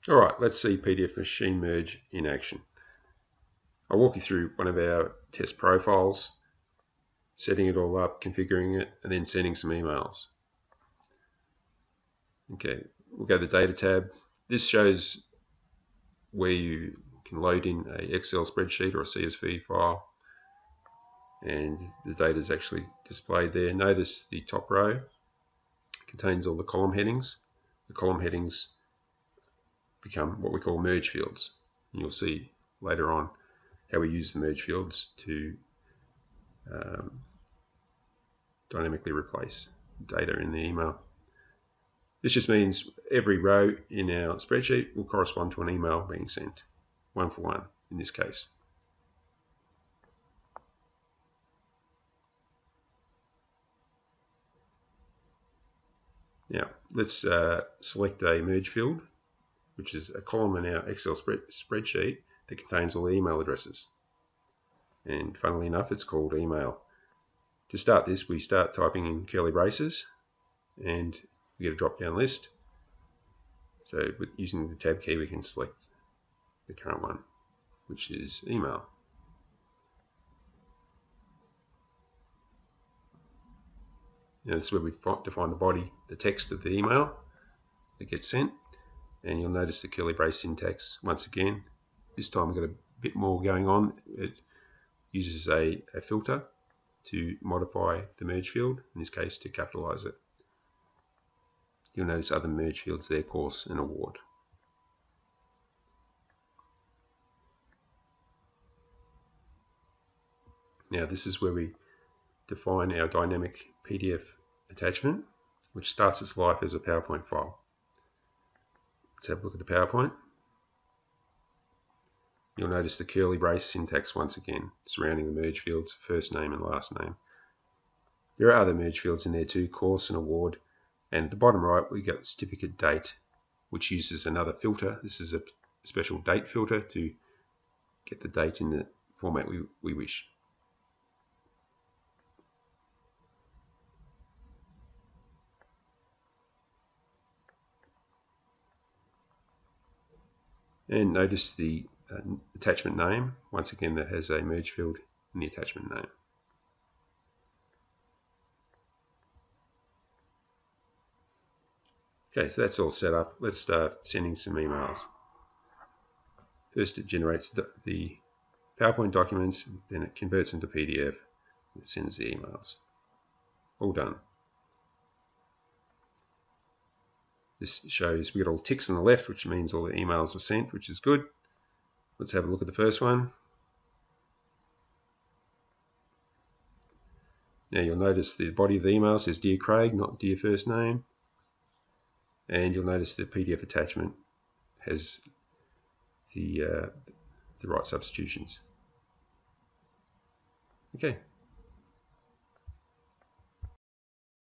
Alright, let's see pdfMachine merge in action. I'll walk you through one of our test profiles, setting it all up, configuring it, and then sending some emails. Okay, we'll go to the Data tab. This shows where you can load in an Excel spreadsheet or a CSV file, and the data is actually displayed there. Notice the top row contains all the column headings. The column headings become what we call merge fields. And you'll see later on how we use the merge fields to dynamically replace data in the email. This just means every row in our spreadsheet will correspond to an email being sent, one for one in this case. Now let's select a merge field, which is a column in our Excel spreadsheet that contains all the email addresses. And funnily enough, it's called email. To start this, we start typing in curly braces and we get a drop-down list. So using the tab key, we can select the current one, which is email. Now this is where we define the body, the text of the email that gets sent. And you'll notice the curly brace syntax once again. This time we've got a bit more going on. It uses a filter to modify the merge field, in this case to capitalize it. You'll notice other merge fields there, course and award. Now this is where we define our dynamic PDF attachment, which starts its life as a PowerPoint file. Let's have a look at the PowerPoint. You'll notice the curly brace syntax once again, surrounding the merge fields, first name and last name. There are other merge fields in there too, course and award. And at the bottom right, we got certificate date, which uses another filter. This is a special date filter to get the date in the format we wish. And notice the attachment name, once again that has a merge field in the attachment name. Okay, so that's all set up. Let's start sending some emails. First it generates the PowerPoint documents, then it converts into PDF, and it sends the emails. All done. This shows we got all ticks on the left, which means all the emails were sent, which is good. Let's have a look at the first one. Now you'll notice the body of the email says Dear Craig, not Dear First Name. And you'll notice the PDF attachment has the right substitutions. Okay,